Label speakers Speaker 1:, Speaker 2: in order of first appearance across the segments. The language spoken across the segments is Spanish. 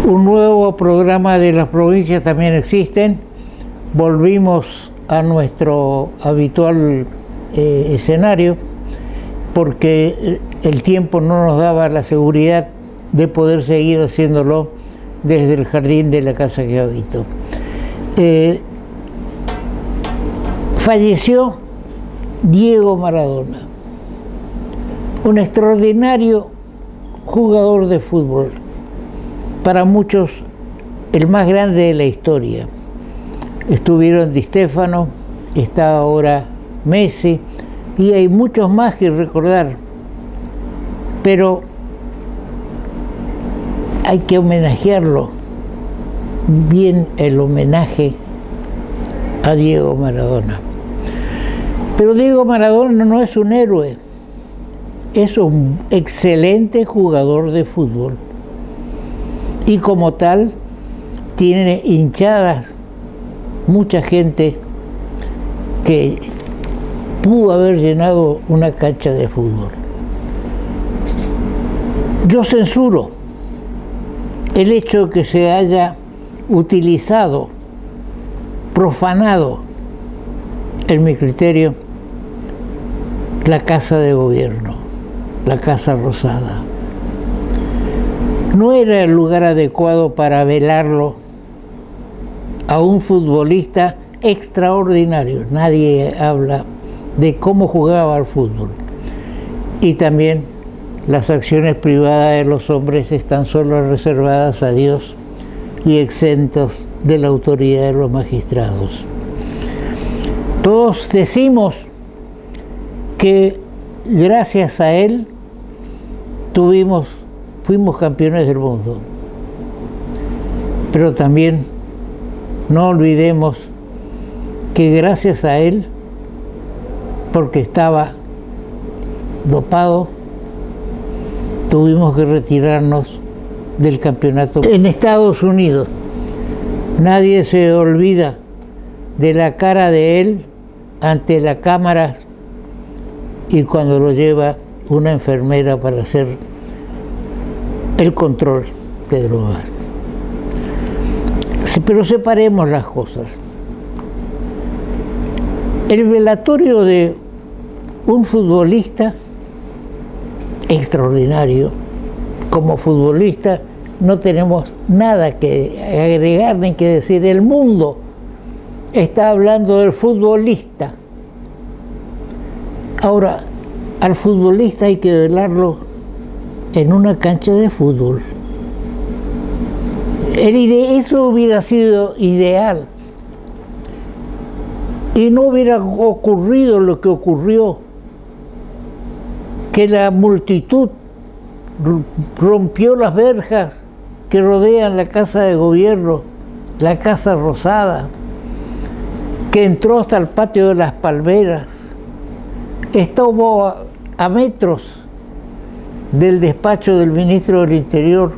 Speaker 1: Un nuevo programa de las provincias también existen. Volvimos a nuestro habitual escenario porque el tiempo no nos daba la seguridad de poder seguir haciéndolo desde el jardín de la casa que habito. Falleció Diego Maradona, un extraordinario jugador de fútbol, para muchos el más grande de la historia. Estuvieron Di Stéfano, está ahora Messi, y hay muchos más que recordar, pero hay que homenajearlo bien, el homenaje a Diego Maradona. Pero Diego Maradona no es un héroe, es un excelente jugador de fútbol y como tal tiene hinchadas mucha gente que pudo haber llenado una cancha de fútbol. Yo censuro el hecho de que se haya utilizado, profanado, en mi criterio, la Casa de Gobierno, la Casa Rosada. No era el lugar adecuado para velarlo a un futbolista extraordinario. Nadie habla de cómo jugaba al fútbol. Y también las acciones privadas de los hombres están solo reservadas a Dios y exentos de la autoridad de los magistrados. Todos decimos que gracias a él fuimos campeones del mundo. Pero también no olvidemos que gracias a él, porque estaba dopado, tuvimos que retirarnos del campeonato. En Estados Unidos, nadie se olvida de la cara de él ante la cámara y cuando lo lleva una enfermera para hacer el control de drogas. Pero separemos las cosas. El velatorio de un futbolista extraordinario, como futbolista no tenemos nada que agregar ni que decir. El mundo está hablando del futbolista. Ahora, al futbolista hay que velarlo en una cancha de fútbol. Eso hubiera sido ideal. Y no hubiera ocurrido lo que ocurrió, que la multitud rompió las verjas que rodean la Casa de Gobierno, la Casa Rosada, que entró hasta el patio de las Palmeras, estuvo a metros del despacho del ministro del Interior.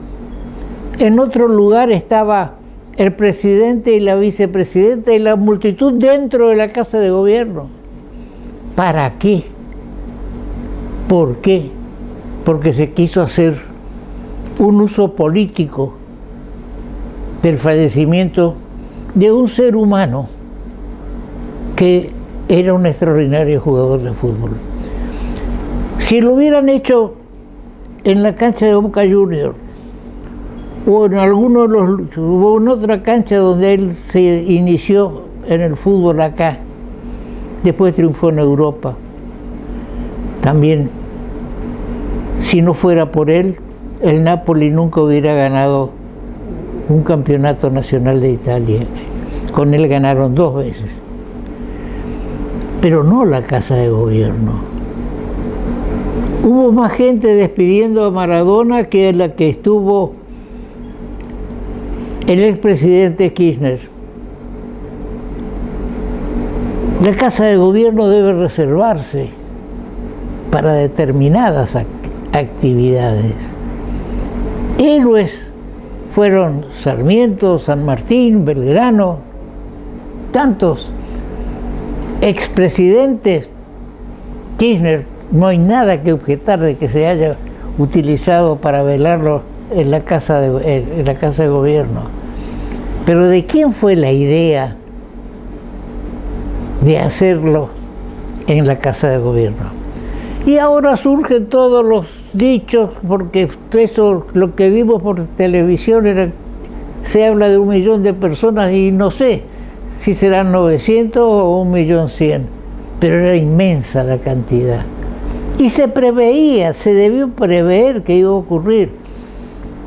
Speaker 1: En otro lugar estaba el presidente y la vicepresidenta y la multitud dentro de la Casa de Gobierno. ¿Para qué? ¿Por qué? Porque se quiso hacer un uso político del fallecimiento de un ser humano que era un extraordinario jugador de fútbol. Si lo hubieran hecho en la cancha de Boca Juniors o en otra cancha donde él se inició en el fútbol acá, después triunfó en Europa, también, si no fuera por él, el Napoli nunca hubiera ganado un campeonato nacional de Italia. Con él ganaron 2 veces. Pero no la Casa de Gobierno. Hubo más gente despidiendo a Maradona que la que estuvo el expresidente Kirchner. La Casa de Gobierno debe reservarse para determinadas actividades. Héroes fueron Sarmiento, San Martín, Belgrano, tantos expresidentes. Kirchner, no hay nada que objetar de que se haya utilizado para velarlo en la casa de gobierno. Pero ¿de quién fue la idea de hacerlo en la casa de gobierno? Y ahora surgen todos los dichos, porque eso, lo que vimos por televisión, se habla de 1 millón de personas y no sé si serán 900 o 1.100.000, pero era inmensa la cantidad. Y se debió prever que iba a ocurrir,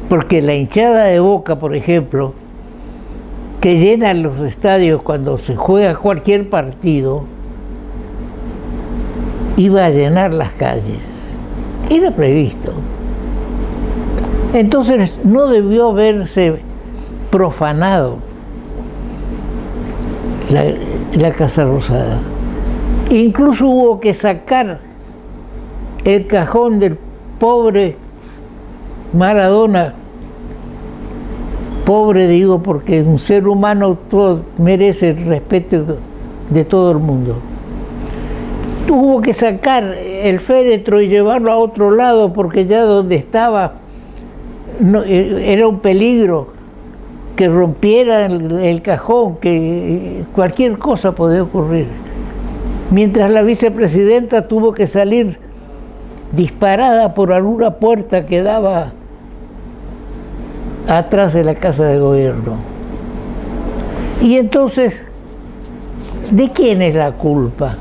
Speaker 1: porque la hinchada de Boca, por ejemplo, que llena los estadios cuando se juega cualquier partido, iba a llenar las calles. Era previsto. Entonces no debió haberse profanado la Casa Rosada. Incluso hubo que sacar el cajón del pobre Maradona. Pobre digo porque un ser humano merece el respeto de todo el mundo. Tuvo que sacar el féretro y llevarlo a otro lado porque ya donde estaba era un peligro que rompiera el cajón, que cualquier cosa podía ocurrir. Mientras la vicepresidenta tuvo que salir disparada por alguna puerta que daba atrás de la Casa de Gobierno. Y entonces, ¿de quién es la culpa?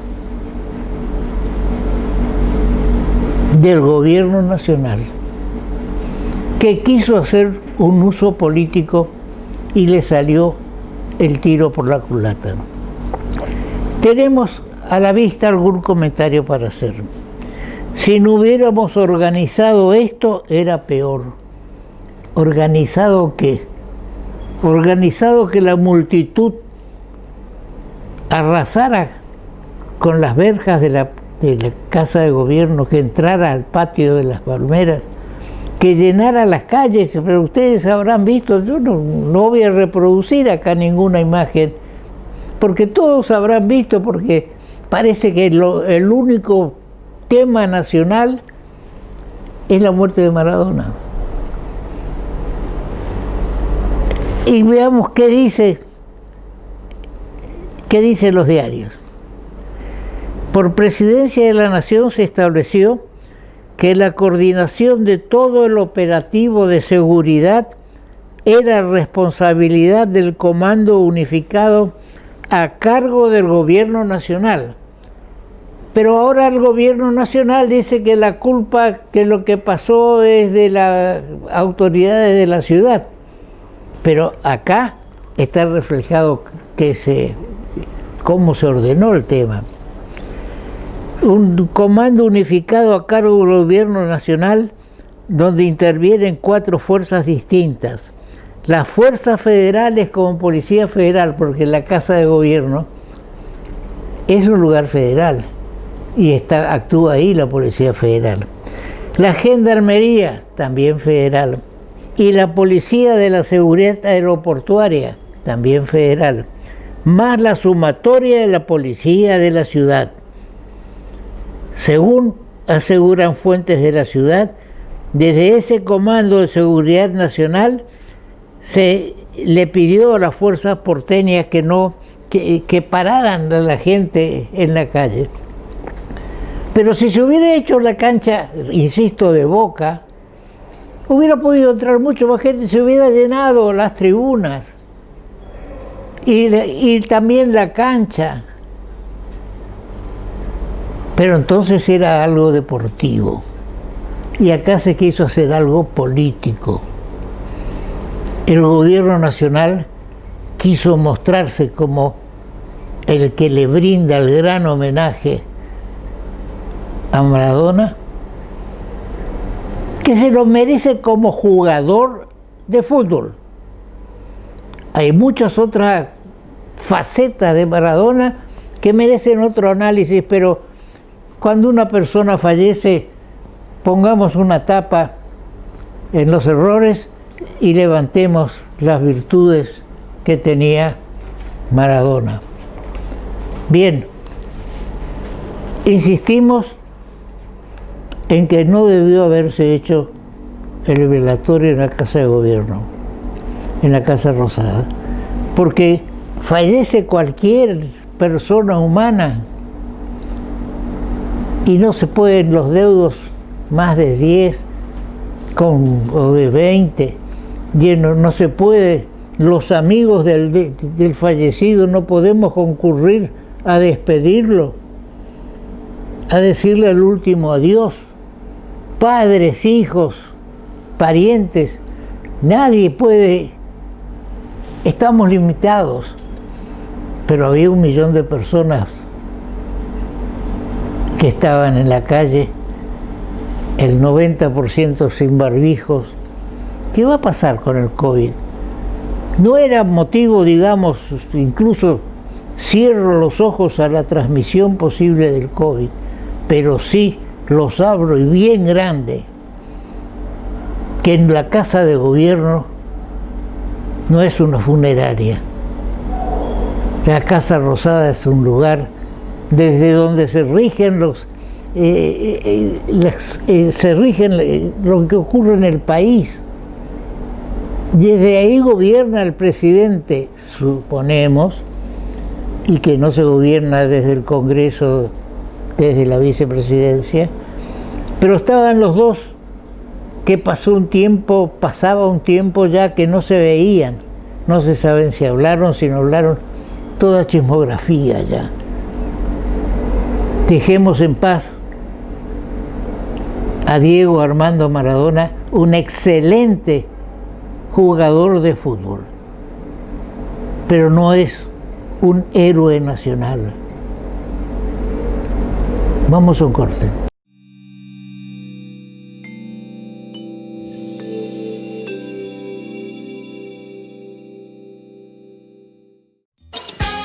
Speaker 1: Del gobierno nacional, que quiso hacer un uso político y le salió el tiro por la culata. Tenemos a la vista algún comentario para hacer. Si no hubiéramos organizado esto, era peor. ¿Organizado qué? Organizado que la multitud arrasara con las verjas de la Casa de Gobierno, que entrara al patio de las Palmeras, que llenara las calles. Pero ustedes habrán visto, yo no voy a reproducir acá ninguna imagen, porque todos habrán visto, porque parece que el único tema nacional es la muerte de Maradona. Y veamos qué dicen los diarios. Por Presidencia de la Nación se estableció que la coordinación de todo el operativo de seguridad era responsabilidad del Comando Unificado a cargo del Gobierno Nacional. Pero ahora el Gobierno Nacional dice que la culpa, que lo que pasó es de las autoridades de la ciudad. Pero acá está reflejado cómo se ordenó el tema. Un comando unificado a cargo del Gobierno Nacional, donde intervienen 4 fuerzas distintas. Las fuerzas federales como Policía Federal, porque la Casa de Gobierno es un lugar federal y actúa ahí la Policía Federal. La Gendarmería, también federal. Y la Policía de la Seguridad Aeroportuaria, también federal. Más la sumatoria de la Policía de la Ciudad. Según aseguran fuentes de la ciudad, desde ese Comando de Seguridad Nacional se le pidió a las fuerzas porteñas que pararan a la gente en la calle. Pero si se hubiera hecho la cancha, insisto, de Boca, hubiera podido entrar mucho más gente, se hubiera llenado las tribunas y también la cancha. Pero entonces era algo deportivo. Y acá se quiso hacer algo político. El Gobierno Nacional quiso mostrarse como el que le brinda el gran homenaje a Maradona, que se lo merece como jugador de fútbol. Hay muchas otras facetas de Maradona que merecen otro análisis, pero cuando una persona fallece, pongamos una tapa en los errores y levantemos las virtudes que tenía Maradona. Bien, insistimos en que no debió haberse hecho el velatorio en la Casa de Gobierno, en la Casa Rosada, porque fallece cualquier persona humana y no se pueden los deudos más de 10 o de 20 llenos, no se puede. Los amigos del fallecido no podemos concurrir a despedirlo, a decirle el último adiós. Padres, hijos, parientes, nadie puede, estamos limitados. Pero había 1 millón de personas que estaban en la calle, el 90% sin barbijos. ¿Qué va a pasar con el COVID? No era motivo, digamos, incluso cierro los ojos a la transmisión posible del COVID, pero sí los abro y bien grande, que en la Casa de Gobierno no es una funeraria. La Casa Rosada es un lugar desde donde se rigen lo que ocurre en el país. Desde ahí gobierna el presidente, suponemos, y que no se gobierna desde el Congreso, desde la vicepresidencia, pero estaban los dos, que pasaba un tiempo ya que no se veían, no se saben si hablaron, si no hablaron, toda chismografía ya. Dejemos en paz a Diego Armando Maradona, un excelente jugador de fútbol, pero no es un héroe nacional. Vamos a un corte.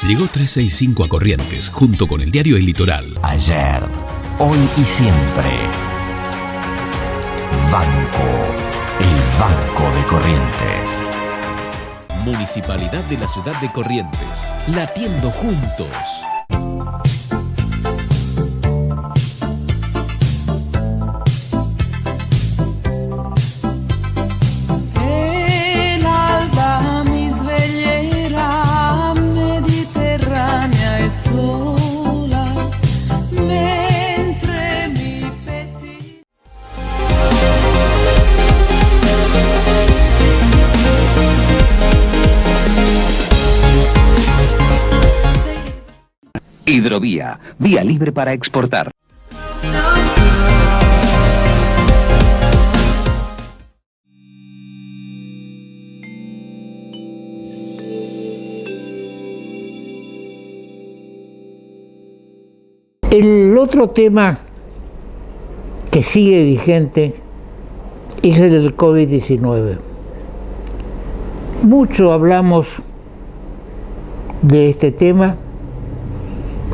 Speaker 2: Llegó 365 a Corrientes, junto con el diario El Litoral.
Speaker 3: Ayer, hoy y siempre. Banco, el Banco de Corrientes.
Speaker 2: Municipalidad de la Ciudad de Corrientes, latiendo juntos.
Speaker 4: Hidrovía, vía libre para exportar.
Speaker 1: El otro tema que sigue vigente es el del COVID-19. Mucho hablamos de este tema,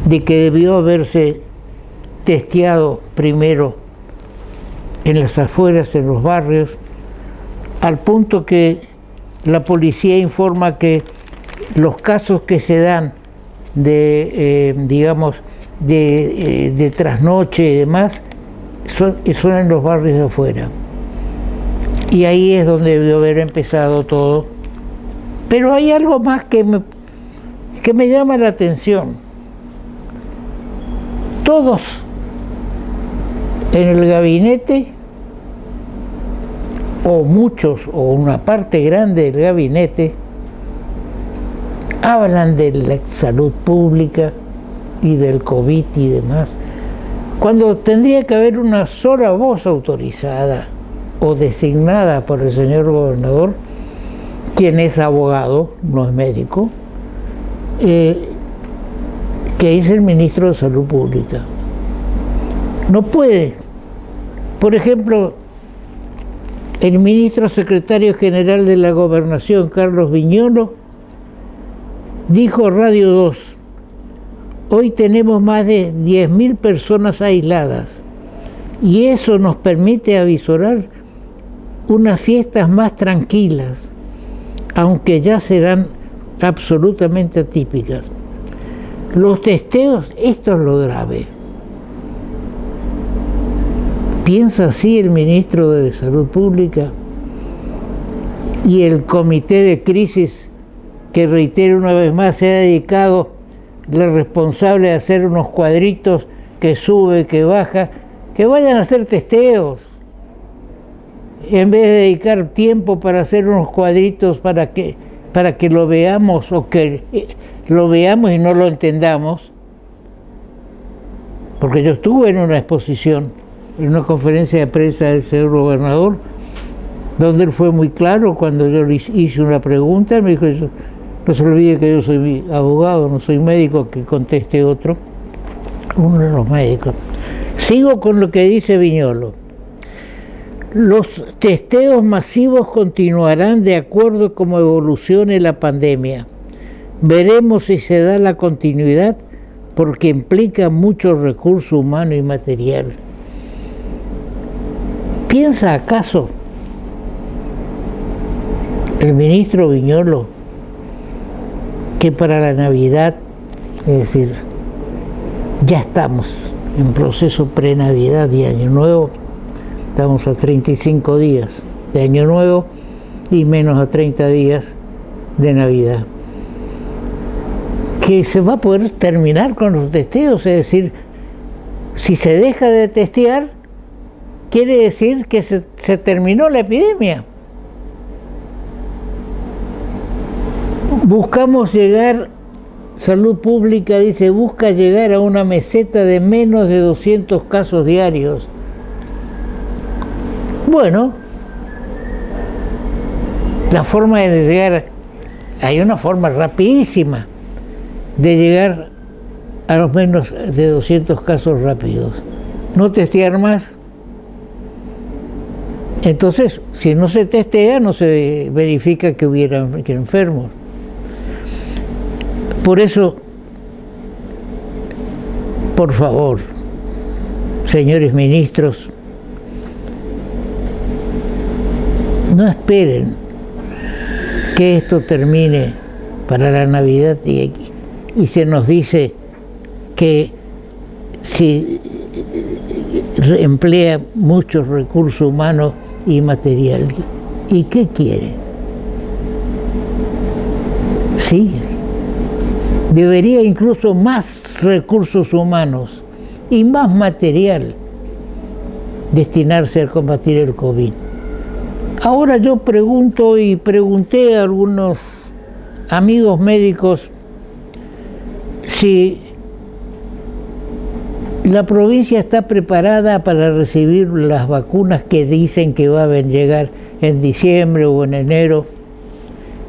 Speaker 1: de que debió haberse testeado primero en las afueras, en los barrios, al punto que la policía informa que los casos que se dan de, de trasnoche y demás, son en los barrios de afuera. Y ahí es donde debió haber empezado todo. Pero hay algo más que me llama la atención. Todos en el gabinete, o muchos, o una parte grande del gabinete, hablan de la salud pública y del COVID y demás, cuando tendría que haber una sola voz autorizada o designada por el señor gobernador, quien es abogado, no es médico, que es el ministro de Salud Pública. No puede. Por ejemplo, el ministro secretario general de la Gobernación, Carlos Viñolo, dijo a Radio 2, hoy tenemos más de 10.000 personas aisladas y eso nos permite avisorar unas fiestas más tranquilas, aunque ya serán absolutamente atípicas. Los testeos, esto es lo grave. ¿Piensa así el ministro de Salud Pública y el comité de crisis que, reitero una vez más, se ha dedicado la responsable de hacer unos cuadritos que sube, que baja, que vayan a hacer testeos, en vez de dedicar tiempo para hacer unos cuadritos para que lo veamos o que lo veamos y no lo entendamos? Porque yo estuve en una exposición, en una conferencia de prensa del señor gobernador, donde él fue muy claro cuando yo le hice una pregunta. Me dijo: no se olvide que yo soy abogado, no soy médico, que conteste uno de los médicos. Sigo con lo que dice Viñolo. Los testeos masivos continuarán de acuerdo a cómo evolucione la pandemia. Veremos si se da la continuidad, porque implica mucho recurso humano y material. ¿Piensa acaso el ministro Viñolo que para la Navidad, es decir, ya estamos en proceso pre-Navidad y Año Nuevo, estamos a 35 días de Año Nuevo y menos a 30 días de Navidad, que se va a poder terminar con los testeos? Es decir, si se deja de testear, quiere decir que se terminó la epidemia. Buscamos llegar, Salud Pública dice, busca llegar a una meseta de menos de 200 casos diarios. Bueno, la forma de llegar, hay una forma rapidísima de llegar a los menos de 200 casos rápidos. No testear más. Entonces, si no se testea, no se verifica que hubiera enfermos. Por eso, por favor, señores ministros, no esperen que esto termine para la Navidad y se nos dice que si emplea muchos recursos humanos y material. ¿Y qué quiere? Sí, debería incluso más recursos humanos y más material destinarse a combatir el COVID. Ahora yo pregunto y pregunté a algunos amigos médicos si la provincia está preparada para recibir las vacunas que dicen que van a llegar en diciembre o en enero.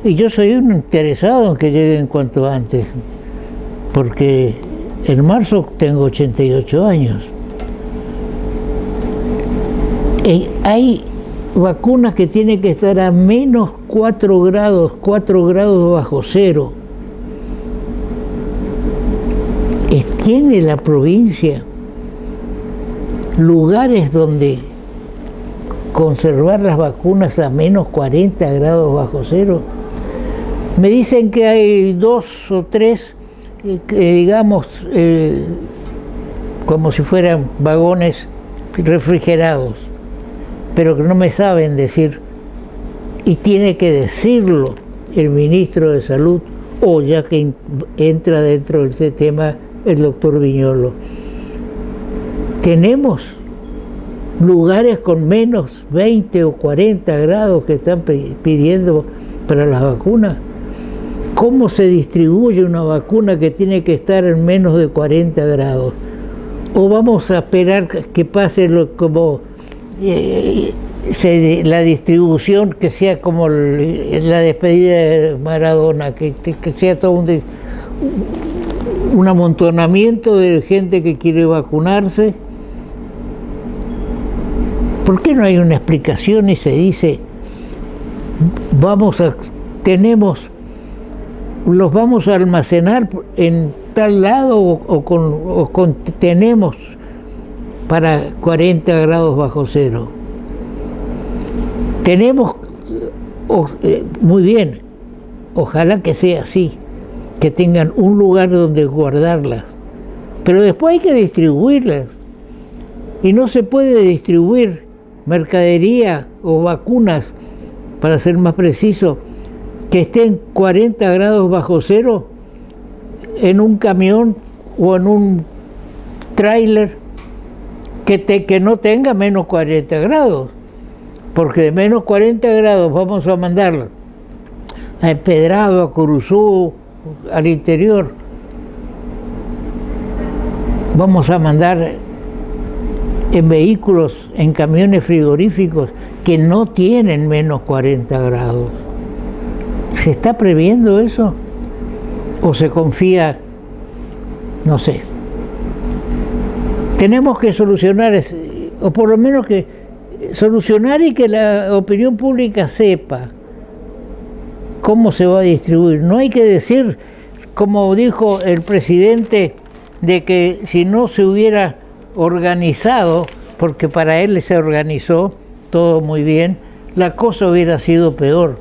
Speaker 1: Y yo soy un interesado en que lleguen cuanto antes, porque en marzo tengo 88 años. Hay vacunas que tienen que estar a menos 4 grados bajo cero. ¿Tiene la provincia lugares donde conservar las vacunas a menos 40 grados bajo cero? Me dicen que hay 2 o 3, digamos, como si fueran vagones refrigerados, pero que no me saben decir, y tiene que decirlo el ministro de Salud, o ya que entra dentro de este tema el doctor Viñolo. Tenemos lugares con menos 20 o 40 grados que están pidiendo para las vacunas. ¿Cómo se distribuye una vacuna que tiene que estar en menos de 40 grados? ¿O vamos a esperar que pase como la distribución, que sea como la despedida de Maradona, que sea todo un amontonamiento de gente que quiere vacunarse? ¿Por qué no hay una explicación y se dice, los vamos a almacenar en tal lado o tenemos para 40 grados bajo cero? Tenemos, muy bien, ojalá que sea así, que tengan un lugar donde guardarlas, pero después hay que distribuirlas. y no se puede distribuir mercadería o vacunas, para ser más preciso, que estén 40 grados bajo cero en un camión o en un tráiler que no tenga menos 40 grados, porque de menos 40 grados vamos a mandarla a Empedrado, a Curuzú, al interior. Vamos a mandar en vehículos, en camiones frigoríficos que no tienen menos 40 grados. ¿Se está previendo eso? ¿O se confía? No sé. Tenemos que solucionar, o por lo menos que solucionar y que la opinión pública sepa cómo se va a distribuir. No hay que decir, como dijo el presidente, de que si no se hubiera organizado, porque para él se organizó todo muy bien, la cosa hubiera sido peor.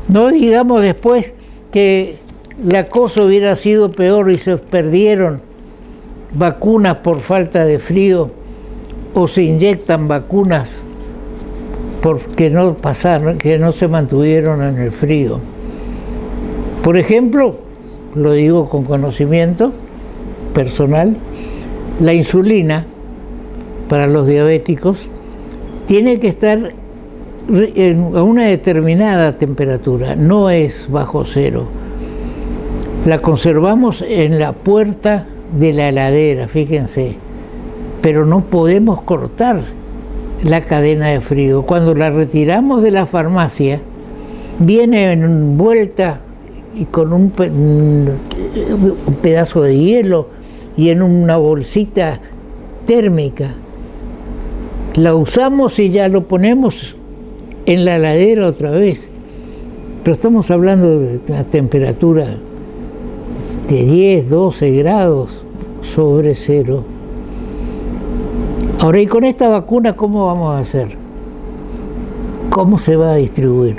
Speaker 1: No digamos después que la cosa hubiera sido peor y se perdieron vacunas por falta de frío o se inyectan vacunas porque no pasaron, que no se mantuvieron en el frío. Por ejemplo, lo digo con conocimiento personal, la insulina para los diabéticos tiene que estar a una determinada temperatura, no es bajo cero. La conservamos en la puerta de la heladera, fíjense, pero no podemos cortar la cadena de frío. Cuando la retiramos de la farmacia, viene envuelta y con un pedazo de hielo y en una bolsita térmica. La usamos y ya lo ponemos en la heladera otra vez. Pero estamos hablando de una temperatura de 10, 12 grados sobre cero. Ahora, ¿y con esta vacuna cómo vamos a hacer? ¿Cómo se va a distribuir?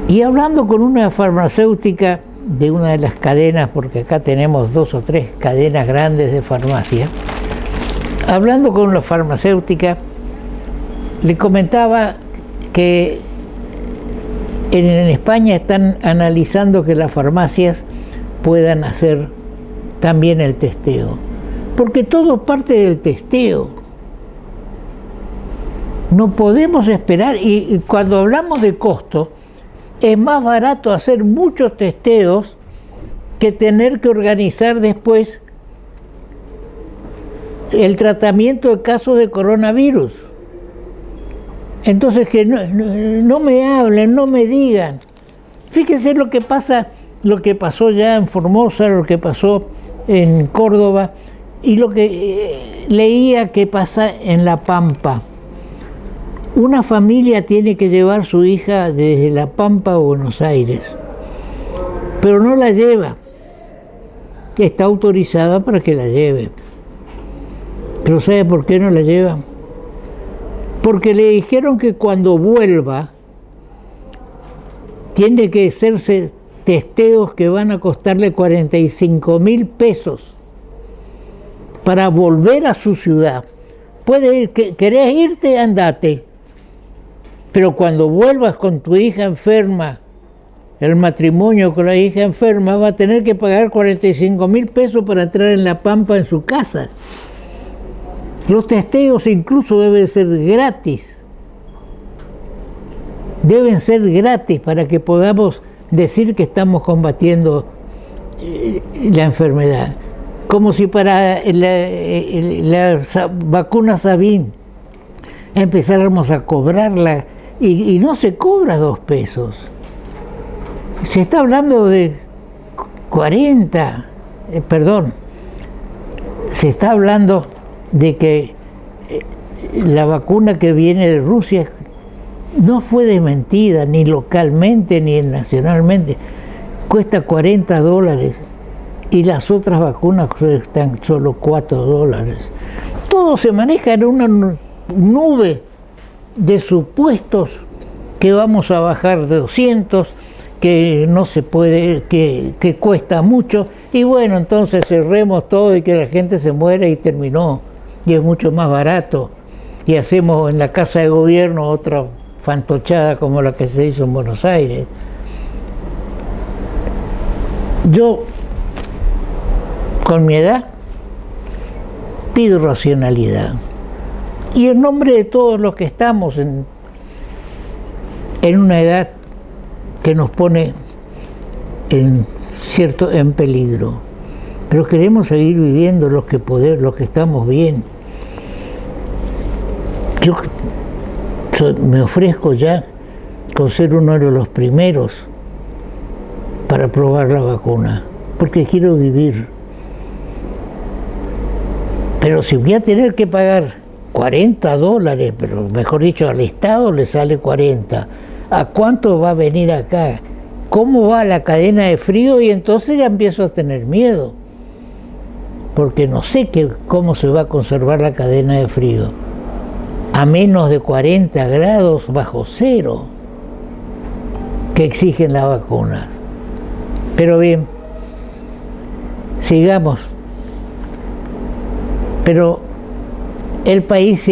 Speaker 1: Y hablando con una farmacéutica de una de las cadenas, porque acá tenemos 2 o 3 cadenas grandes de farmacia, hablando con la farmacéutica, le comentaba que en España están analizando que las farmacias puedan hacer también el testeo, porque todo parte del testeo. No podemos esperar, y cuando hablamos de costo, es más barato hacer muchos testeos que tener que organizar después el tratamiento de casos de coronavirus. Entonces que no me hablen, no me digan. Fíjense lo que pasa, lo que pasó ya en Formosa, lo que pasó en Córdoba y lo que leía que pasa en La Pampa. Una familia tiene que llevar su hija desde La Pampa a Buenos Aires, pero no la lleva. Está autorizada para que la lleve. Pero ¿sabe por qué no la lleva? Porque le dijeron que cuando vuelva tiene que hacerse testeos que van a costarle 45.000 pesos para volver a su ciudad. Puede ir, ¿querés irte? Andate. Pero cuando vuelvas con tu hija enferma, el matrimonio con la hija enferma, va a tener que pagar 45.000 pesos para entrar en La Pampa en su casa. Los testeos incluso deben ser gratis. Deben ser gratis para que podamos decir que estamos combatiendo la enfermedad. Como si para la vacuna Sabin empezáramos a cobrarla y no se cobra 2 pesos. Se está hablando de 40, se está hablando de que la vacuna que viene de Rusia no fue desmentida ni localmente ni nacionalmente, cuesta $40 y las otras vacunas cuestan solo $4. Todo se maneja en una nube de supuestos que vamos a bajar de 200, que no se puede, que cuesta mucho, y bueno, entonces cerremos todo y que la gente se muera y terminó. y es mucho más barato, y hacemos en la Casa de Gobierno otra fantochada como la que se hizo en Buenos Aires. Yo, con mi edad, pido racionalidad. Y en nombre de todos los que estamos en una edad que nos pone en peligro, pero queremos seguir viviendo los que estamos bien. Yo me ofrezco ya con ser uno de los primeros para probar la vacuna, porque quiero vivir. Pero si voy a tener que pagar $40, pero mejor dicho, al Estado le sale 40, ¿a cuánto va a venir acá? ¿Cómo va la cadena de frío? Y entonces ya empiezo a tener miedo, porque no sé cómo se va a conservar la cadena de frío a menos de 40 grados bajo cero que exigen las vacunas. Pero bien, sigamos. Pero el país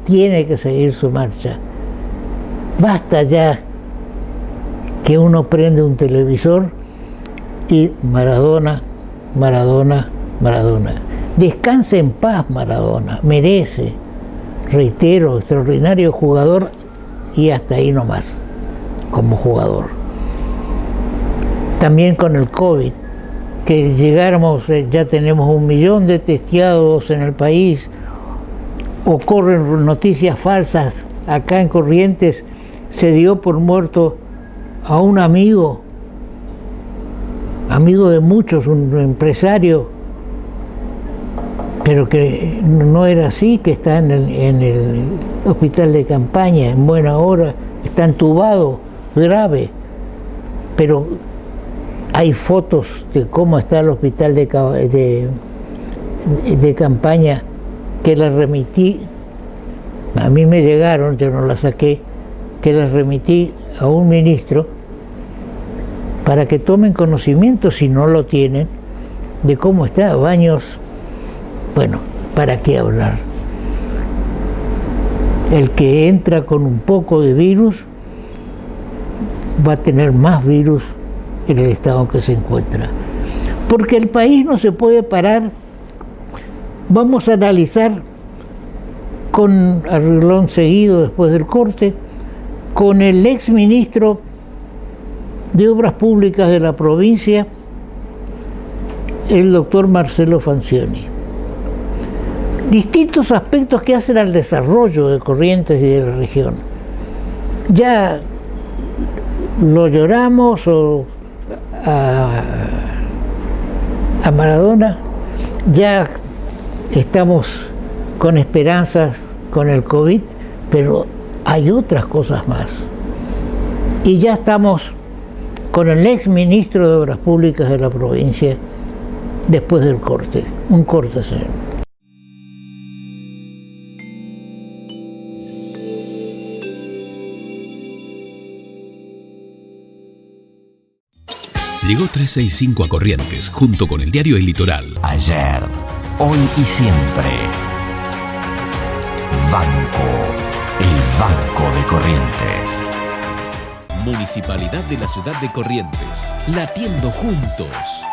Speaker 1: tiene que seguir su marcha. Basta ya que uno prende un televisor y Maradona, Maradona, Maradona. Descanse en paz, Maradona, merece. Reitero, extraordinario jugador y hasta ahí nomás, como jugador. También con el COVID, que llegáramos, ya tenemos 1 millón de testeados en el país, ocurren noticias falsas. Acá en Corrientes se dio por muerto a un amigo de muchos, un empresario, pero que no era así, que está en el hospital de campaña, en buena hora, está entubado, grave, pero hay fotos de cómo está el hospital de campaña que las remití, a mí me llegaron, yo no las saqué, que las remití a un ministro para que tomen conocimiento, si no lo tienen, de cómo está. Baños, bueno, ¿para qué hablar? El que entra con un poco de virus va a tener más virus en el estado en que se encuentra. Porque el país no se puede parar. Vamos a analizar con arreglón seguido después del corte, con el ex ministro de Obras Públicas de la provincia, el doctor Marcelo Fancioni. Distintos aspectos que hacen al desarrollo de Corrientes y de la región. Ya lo lloramos a Maradona, ya estamos con esperanzas con el COVID, pero hay otras cosas más. Y ya estamos con el ex ministro de Obras Públicas de la provincia después del corte. Un corte, señor.
Speaker 2: Llegó 365 a Corrientes, junto con el diario El Litoral.
Speaker 3: Ayer, hoy y siempre. El Banco de Corrientes.
Speaker 2: Municipalidad de la ciudad de Corrientes, latiendo juntos.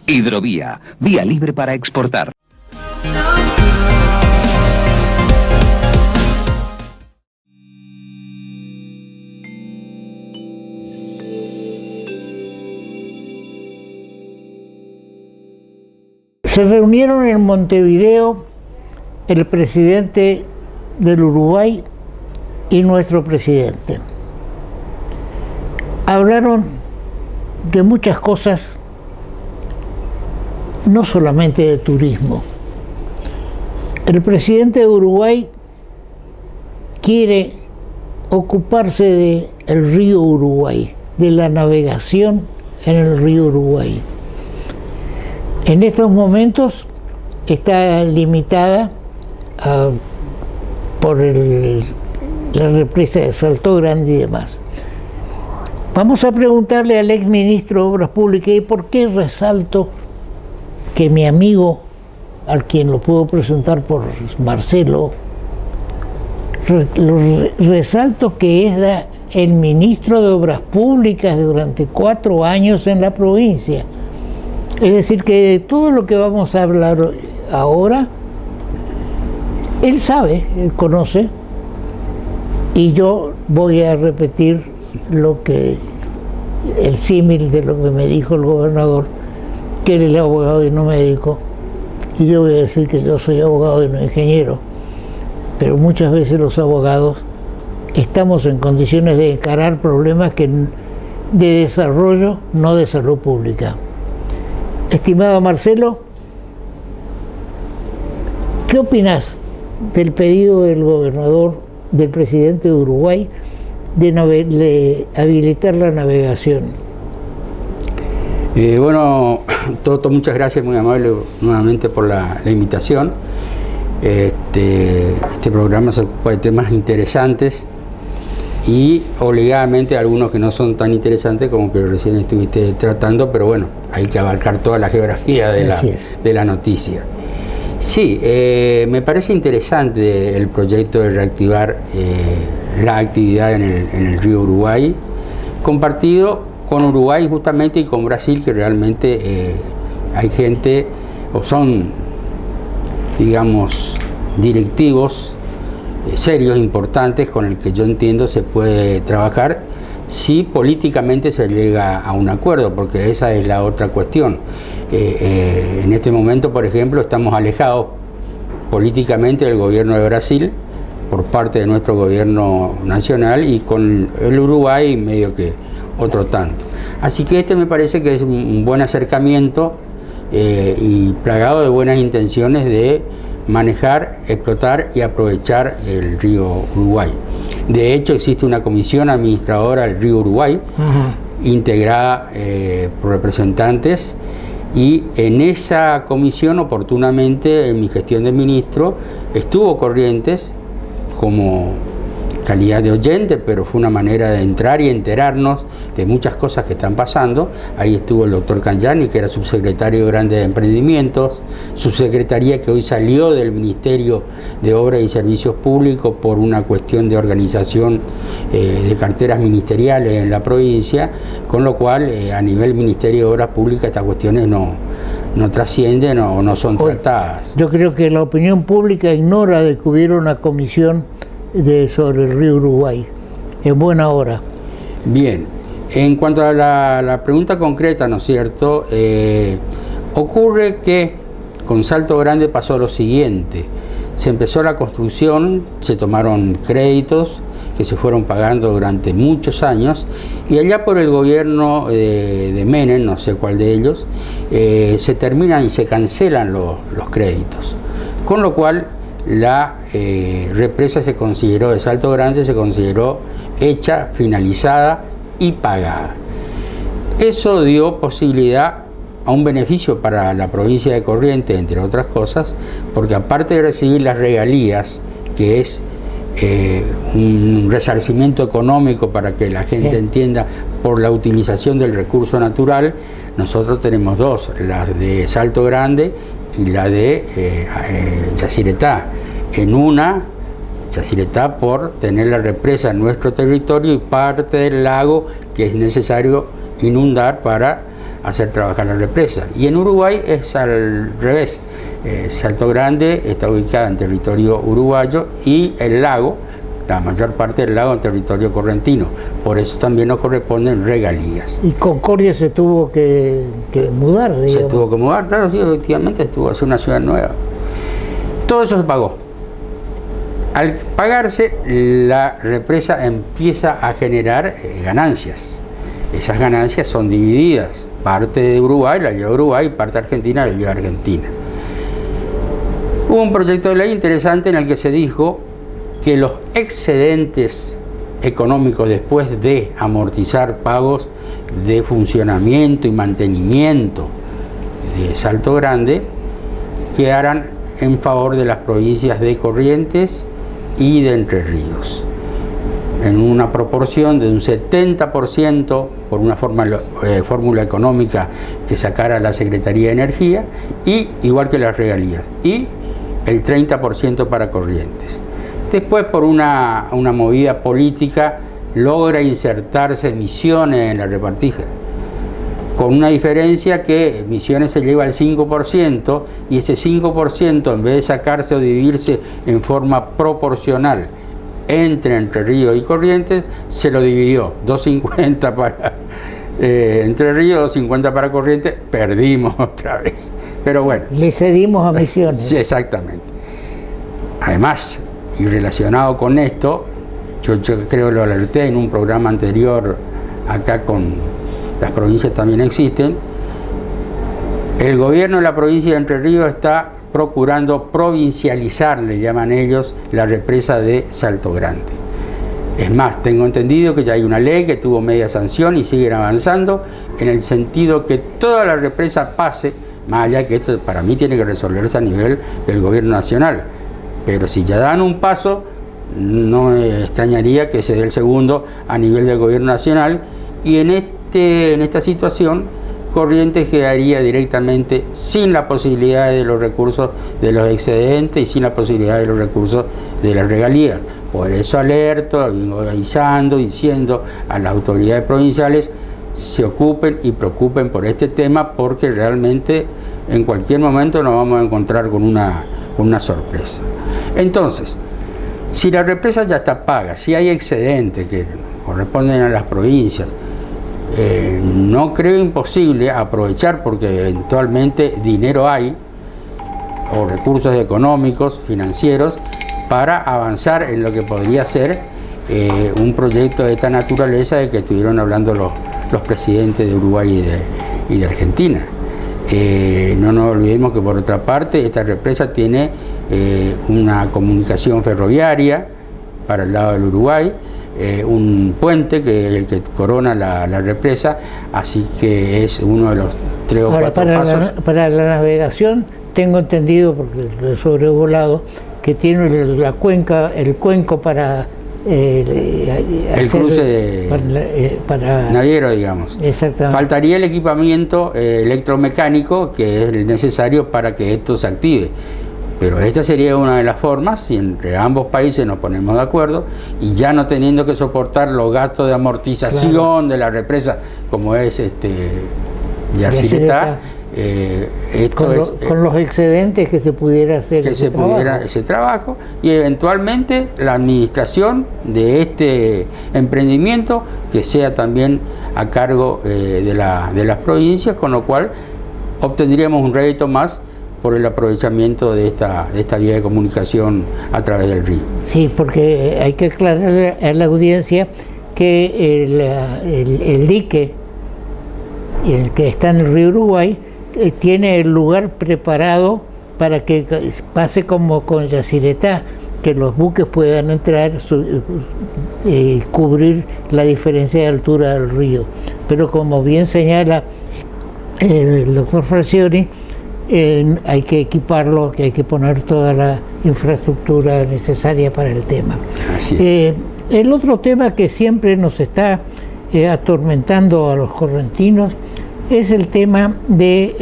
Speaker 4: Hidrovía, vía libre para exportar.
Speaker 1: Se reunieron en Montevideo el presidente del Uruguay y nuestro presidente. Hablaron de muchas cosas, no solamente de turismo. El presidente de Uruguay quiere ocuparse del río Uruguay, de la navegación en el río Uruguay. En estos momentos está limitada por la represa de Salto Grande y demás. Vamos a preguntarle al ex ministro de Obras Públicas, ¿y por qué resalto que mi amigo, al quien lo puedo presentar por Marcelo, resalto que era el ministro de Obras Públicas durante 4 años en la provincia? Es decir, que de todo lo que vamos a hablar ahora, él sabe, él conoce, y yo voy a repetir el símil de lo que me dijo el gobernador, que él es abogado y no médico, y yo voy a decir que yo soy abogado y no ingeniero, pero muchas veces los abogados estamos en condiciones de encarar problemas de desarrollo, no de salud pública. Estimado Marcelo, ¿qué opinas del pedido del gobernador, del presidente de Uruguay, de habilitar la navegación?
Speaker 5: Bueno, Toto, muchas gracias, muy amable nuevamente por la invitación. Este programa se ocupa de temas interesantes y obligadamente algunos que no son tan interesantes como que recién estuviste tratando, pero bueno, hay que abarcar toda la geografía de la noticia. Sí, me parece interesante el proyecto de reactivar la actividad en el río Uruguay, compartido con Uruguay justamente y con Brasil, que realmente hay gente, o son, digamos, directivos serios, importantes, con el que yo entiendo se puede trabajar si políticamente se llega a un acuerdo, porque esa es la otra cuestión. En este momento, por ejemplo, estamos alejados políticamente del gobierno de Brasil por parte de nuestro gobierno nacional, y con el Uruguay medio que otro tanto. Así que me parece que es un buen acercamiento y plagado de buenas intenciones de manejar, explotar y aprovechar el río Uruguay. De hecho, existe una comisión administradora del río Uruguay, integrada por representantes, y en esa comisión, oportunamente, en mi gestión de ministro, estuvo Corrientes como calidad de oyente, pero fue una manera de entrar y enterarnos de muchas cosas que están pasando. Ahí estuvo el doctor Canjani, que era subsecretario de Grandes Emprendimientos, subsecretaría que hoy salió del Ministerio de Obras y Servicios Públicos por una cuestión de organización de carteras ministeriales en la provincia, con lo cual a nivel Ministerio de Obras Públicas estas cuestiones no trascienden o no son tratadas.
Speaker 1: Yo creo que la opinión pública ignora de que hubiera una comisión sobre el río Uruguay, en buena hora.
Speaker 5: Bien, en cuanto a la pregunta concreta, ¿no es cierto? Ocurre que con Salto Grande pasó lo siguiente: se empezó la construcción, se tomaron créditos que se fueron pagando durante muchos años, y allá por el gobierno de Menem, no sé cuál de ellos, se terminan y se cancelan los créditos, con lo cual la represa de Salto Grande se consideró hecha, finalizada y pagada. Eso dio posibilidad a un beneficio para la provincia de Corrientes, entre otras cosas, porque aparte de recibir las regalías, que es un resarcimiento económico para que la gente entienda por la utilización del recurso natural, nosotros tenemos dos, la de Salto Grande y la de Yacyretá. En una, Yacyretá por tener la represa en nuestro territorio y parte del lago que es necesario inundar para hacer trabajar la represa. Y en Uruguay es al revés. Salto Grande está ubicada en territorio uruguayo y el lago, la mayor parte del lago, en territorio correntino. Por eso también nos corresponden regalías.
Speaker 1: ¿Y Concordia se tuvo que mudar? Digamos.
Speaker 5: Se tuvo que mudar, claro, sí, efectivamente, estuvo a ser una ciudad nueva. Todo eso se pagó. Al pagarse, la represa empieza a generar ganancias. Esas ganancias son divididas. Parte de Uruguay la lleva Uruguay, parte de Argentina la lleva Argentina. Hubo un proyecto de ley interesante en el que se dijo que los excedentes económicos después de amortizar pagos de funcionamiento y mantenimiento de Salto Grande quedaran en favor de las provincias de Corrientes y de Entre Ríos, en una proporción de un 70% por una fórmula económica que sacara la Secretaría de Energía, y igual que las regalías, y el 30% para Corrientes. Después, por una movida política, logra insertarse Misiones en la repartija, con una diferencia que Misiones se lleva al 5%, y ese 5%, en vez de sacarse o dividirse en forma proporcional entre Ríos y Corrientes, se lo dividió, 2.50 para Entre Ríos, 2.50 para Corrientes. Perdimos otra vez, pero bueno.
Speaker 1: Le cedimos a Misiones.
Speaker 5: Sí, exactamente. Además, y relacionado con esto, yo creo que lo alerté en un programa anterior, acá con las provincias también existen, el gobierno de la provincia de Entre Ríos está procurando provincializar, le llaman ellos, la represa de Salto Grande. Es más, tengo entendido que ya hay una ley que tuvo media sanción y siguen avanzando en el sentido que toda la represa pase, más allá que esto para mí tiene que resolverse a nivel del gobierno nacional, pero si ya dan un paso, no me extrañaría que se dé el segundo a nivel del gobierno nacional, y en esta situación Corrientes quedaría directamente sin la posibilidad de los recursos de los excedentes y sin la posibilidad de los recursos de las regalías. Por eso alerto, vengo avisando, diciendo a las autoridades provinciales se ocupen y preocupen por este tema, porque realmente en cualquier momento nos vamos a encontrar con una sorpresa. Entonces, si la represa ya está paga, si hay excedentes que corresponden a las provincias, no creo imposible aprovechar, porque eventualmente dinero hay, o recursos económicos, financieros, para avanzar en lo que podría ser un proyecto de esta naturaleza de que estuvieron hablando los presidentes de Uruguay y de Argentina. No nos olvidemos que por otra parte esta represa tiene una comunicación ferroviaria para el lado del Uruguay, un puente que es el que corona la represa, así que es uno de los 3 o 4 pasos.
Speaker 1: Para la navegación tengo entendido, porque lo he sobrevolado, que tiene el cuenco para
Speaker 5: el cruce
Speaker 1: para
Speaker 5: naviero, digamos.
Speaker 1: Exactamente.
Speaker 5: Faltaría el equipamiento electromecánico que es necesario para que esto se active. Pero esta sería una de las formas, si entre ambos países nos ponemos de acuerdo, y ya no teniendo que soportar los gastos de amortización, claro, de la represa, como es Yacyretá,
Speaker 1: con los excedentes que se pudiera hacer
Speaker 5: ese trabajo, y eventualmente la administración de este emprendimiento que sea también a cargo de las provincias, con lo cual obtendríamos un rédito más por el aprovechamiento de esta vía de comunicación a través del río.
Speaker 1: Sí, porque hay que aclarar a la audiencia que el dique, el que está en el río Uruguay, tiene el lugar preparado para que pase como con Yacyretá, que los buques puedan entrar y cubrir la diferencia de altura del río. Pero como bien señala el doctor Frazioni, hay que equiparlo, que hay que poner toda la infraestructura necesaria para el tema.
Speaker 5: Así es.
Speaker 1: El otro tema que siempre nos está atormentando a los correntinos es el tema de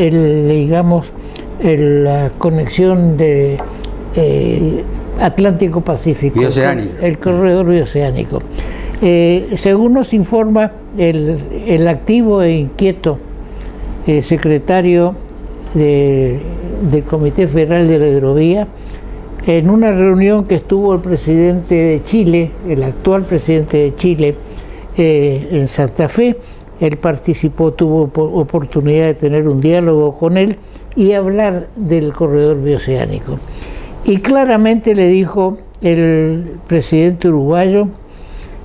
Speaker 1: la conexión de Atlántico-Pacífico, el corredor bioceánico. Según nos informa el activo e inquieto secretario del Comité Federal de la Hidrovía, en una reunión que estuvo el presidente de Chile, el actual presidente de Chile, en Santa Fe, él participó, tuvo oportunidad de tener un diálogo con él y hablar del corredor bioceánico. Y claramente le dijo el presidente uruguayo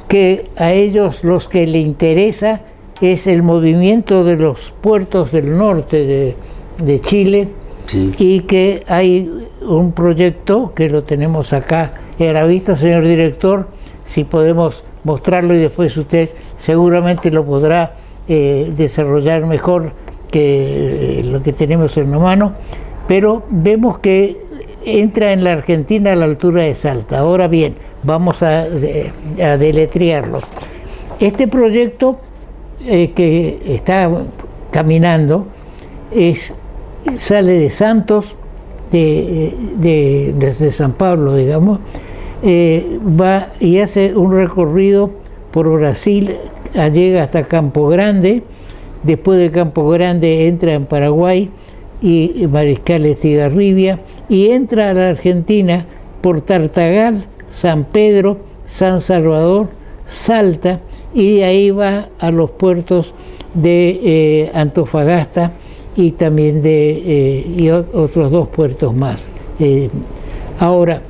Speaker 1: que a ellos los que le interesa es el movimiento de los puertos del norte de Chile
Speaker 5: Sí.
Speaker 1: Y que hay un proyecto que lo tenemos acá a la vista, señor director, si podemos mostrarlo y después usted seguramente lo podrá desarrollar mejor que lo que tenemos en la mano, pero vemos que entra en la Argentina a la altura de Salta. Ahora bien, vamos a deletrearlo. Este proyecto que está caminando sale de Santos, desde San Pablo, digamos, va y hace un recorrido por Brasil, llega hasta Campo Grande, después de Campo Grande entra en Paraguay y Mariscal Estigarribia, y entra a la Argentina por Tartagal, San Pedro, San Salvador, Salta, y de ahí va a los puertos de Antofagasta y también y otros 2 puertos más. Ahora,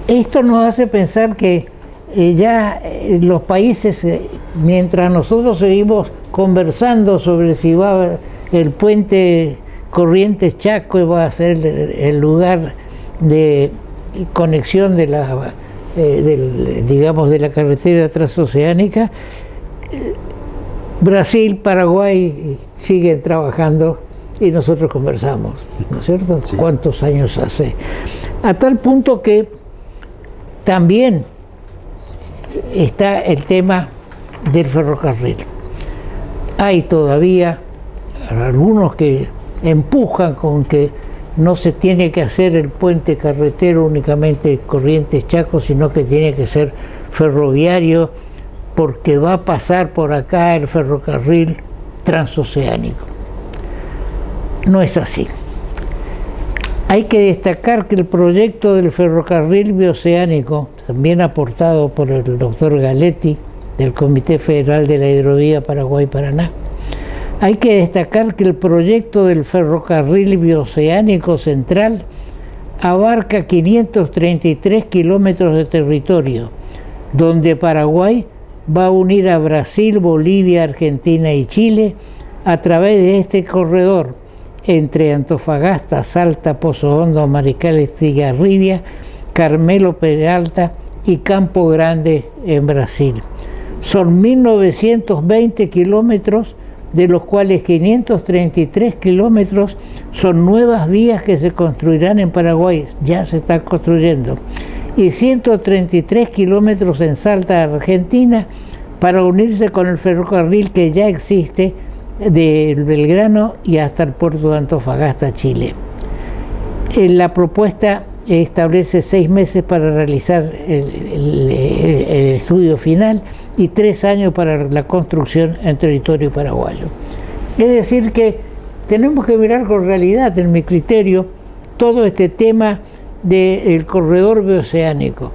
Speaker 1: esto nos hace pensar que ya los países, mientras nosotros seguimos conversando sobre si va el puente Corrientes Chaco va a ser el lugar de conexión de digamos, de la carretera transoceánica, Brasil, Paraguay siguen trabajando y nosotros conversamos, ¿no es cierto?
Speaker 5: Sí.
Speaker 1: ¿Cuántos años hace? A tal punto que también está el tema del ferrocarril. Hay todavía algunos que empujan con que no se tiene que hacer el puente carretero únicamente Corrientes Chaco, sino que tiene que ser ferroviario, porque va a pasar por acá el ferrocarril transoceánico. No es así. Hay que destacar que el proyecto del ferrocarril bioceánico, también aportado por el doctor Galetti, del Comité Federal de la Hidrovía Paraguay-Paraná, hay que destacar que el proyecto del ferrocarril bioceánico central abarca 533 kilómetros de territorio, donde Paraguay va a unir a Brasil, Bolivia, Argentina y Chile a través de este corredor entre Antofagasta, Salta, Pozo Hondo, Mariscal Estigarribia, Carmelo Peralta y Campo Grande en Brasil. Son 1.920 kilómetros, de los cuales 533 kilómetros son nuevas vías que se construirán en Paraguay, ya se está construyendo, y 133 kilómetros en Salta, Argentina, para unirse con el ferrocarril que ya existe de Belgrano y hasta el puerto de Antofagasta, Chile. La propuesta establece 6 meses para realizar el estudio final y 3 años para la construcción en territorio paraguayo. Es decir que tenemos que mirar con realidad, en mi criterio, todo este tema del corredor bioceánico.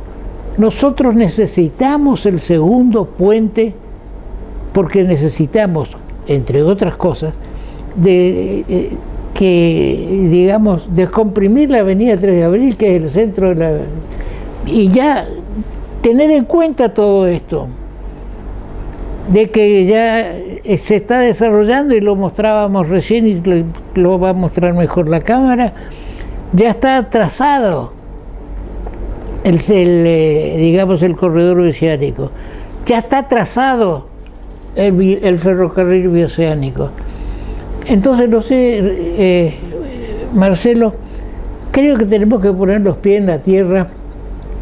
Speaker 1: Nosotros necesitamos el segundo puente porque necesitamos, entre otras cosas, digamos, descomprimir la avenida 3 de Abril, que es el centro de la... y ya tener en cuenta todo esto, de que ya se está desarrollando, y lo mostrábamos recién y lo va a mostrar mejor la cámara, ya está trazado digamos, el corredor bioceánico, ya está trazado el ferrocarril bioceánico. Entonces, no sé, Marcelo, creo que tenemos que poner los pies en la tierra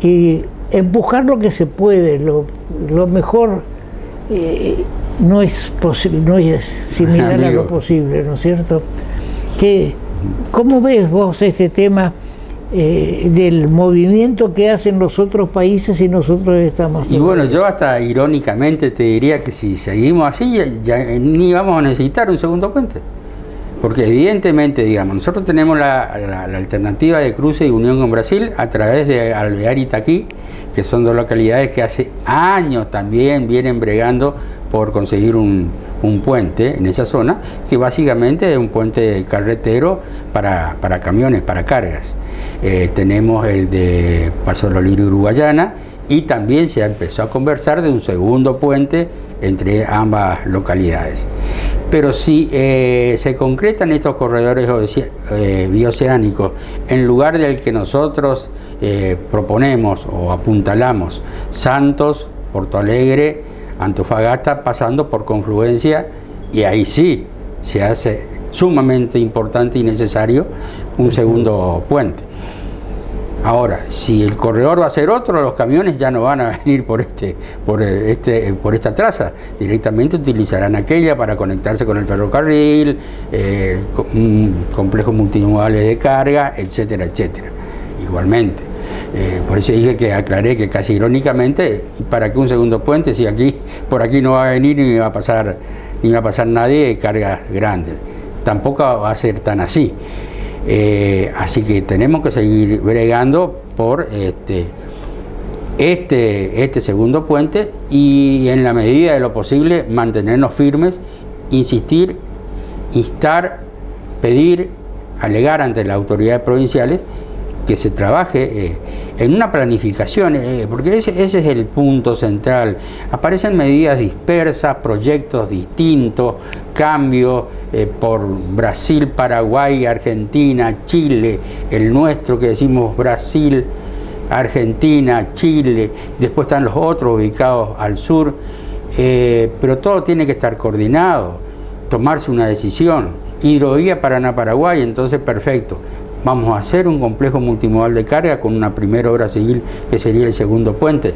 Speaker 1: y empujar lo que se puede. Lo mejor no es similar a lo posible, ¿no es cierto? ¿Cómo ves vos este tema del movimiento que hacen los otros países y nosotros estamos...
Speaker 5: Y bueno, yo hasta irónicamente te diría que si seguimos así ya ni vamos a necesitar un segundo puente, porque evidentemente, digamos, nosotros tenemos la alternativa de cruce y unión con Brasil a través de Alvear y Itaquí, que son 2 localidades que hace años también vienen bregando por conseguir un puente en esa zona, que básicamente es un puente carretero para camiones, para cargas. Tenemos el de Paso del Olivo y Uruguayana, y también se empezó a conversar de un segundo puente entre ambas localidades. Pero si se concretan estos corredores bioceánicos en lugar del que nosotros proponemos o apuntalamos, Santos, Porto Alegre, Antofagasta, pasando por Confluencia, y ahí sí se hace sumamente importante y necesario un segundo puente. Ahora, si el corredor va a ser otro, los camiones ya no van a venir por esta traza, directamente utilizarán aquella para conectarse con el ferrocarril, complejos multimodales de carga, etcétera, etcétera. Igualmente. Por eso dije que aclaré que casi irónicamente, ¿para qué un segundo puente si por aquí no va a venir ni va a pasar nadie de cargas grandes? Tampoco va a ser tan así. Así que tenemos que seguir bregando por este segundo puente y en la medida de lo posible mantenernos firmes, insistir, instar, pedir, alegar ante las autoridades provinciales que se trabaje en una planificación, porque ese es el punto central. Aparecen medidas dispersas, proyectos distintos, cambios por Brasil, Paraguay, Argentina, Chile, el nuestro que decimos Brasil, Argentina, Chile, después están los otros ubicados al sur, pero todo tiene que estar coordinado, tomarse una decisión. Hidrovía Paraná-Paraguay, entonces perfecto. Vamos a hacer un complejo multimodal de carga con una primera obra civil que sería el segundo puente.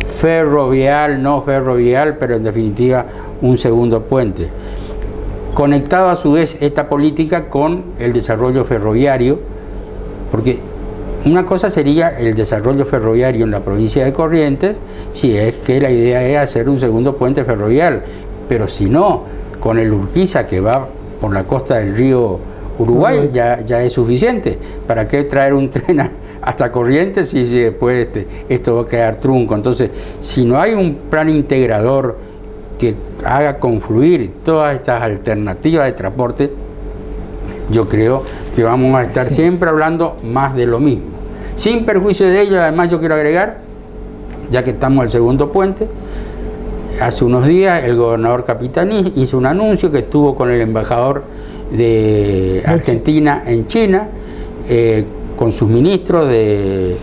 Speaker 5: Ferrovial, no ferrovial, pero en definitiva un segundo puente. Conectado a su vez esta política con el desarrollo ferroviario, porque una cosa sería el desarrollo ferroviario en la provincia de Corrientes, si es que la idea es hacer un segundo puente ferroviario, pero si no, con el Urquiza que va por la costa del río Uruguay ya es suficiente. ¿Para qué traer un tren hasta Corrientes si después esto va a quedar trunco? Entonces, si no hay un plan integrador que haga confluir todas estas alternativas de transporte, yo creo que vamos a estar siempre hablando más de lo mismo. Sin perjuicio de ello, además yo quiero agregar, ya que estamos al segundo puente, hace unos días el gobernador Capitaní hizo un anuncio que estuvo con el embajador de Argentina en China, con sus ministros de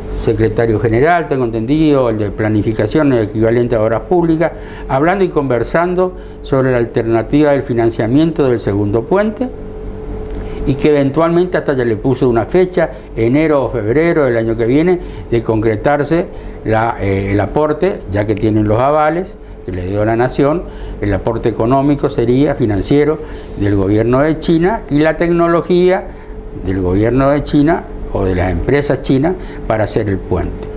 Speaker 5: secretario general, tengo entendido, el de planificación, el equivalente a obras públicas, hablando y conversando sobre la alternativa del financiamiento del segundo puente, y que eventualmente hasta ya le puso una fecha, enero o febrero del año que viene, de concretarse el aporte, ya que tienen los avales que le dio la nación. El aporte económico sería financiero del gobierno de China y la tecnología del gobierno de China o de las empresas chinas para hacer el puente.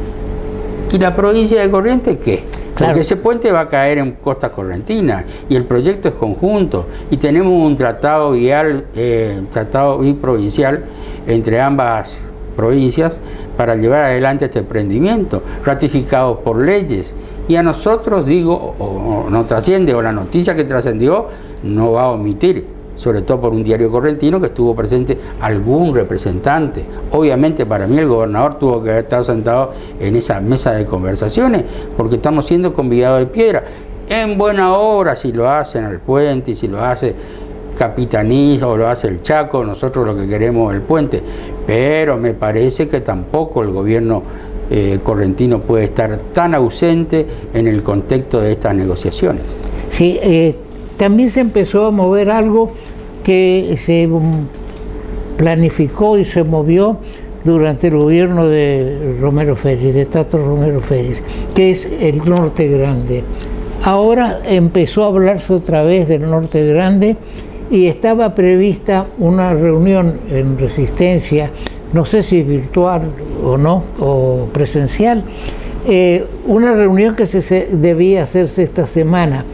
Speaker 5: ¿Y la provincia de Corrientes qué? Claro. Porque ese puente va a caer en costas correntinas y el proyecto es conjunto y tenemos un tratado vial, tratado biprovincial entre ambas provincias para llevar adelante este emprendimiento, ratificado por leyes. Y a nosotros, digo, o no trasciende, o la noticia que trascendió no va a omitir, sobre todo por un diario correntino que estuvo presente algún representante. Obviamente para mí el gobernador tuvo que haber estado sentado en esa mesa de conversaciones, porque estamos siendo convidados de piedra. En buena hora, si lo hacen al puente, y si lo hace Capitaní o lo hace el Chaco, nosotros lo que queremos es el puente. Pero me parece que tampoco el gobierno correntino puede estar tan ausente en el contexto de estas negociaciones.
Speaker 1: Sí, también se empezó a mover algo que se planificó y se movió durante el gobierno de Romero Félix, de Tato Romero Félix, que es el Norte Grande. Ahora empezó a hablarse otra vez del Norte Grande y estaba prevista una reunión en Resistencia, no sé si virtual o no, o presencial, una reunión que debía hacerse esta semana.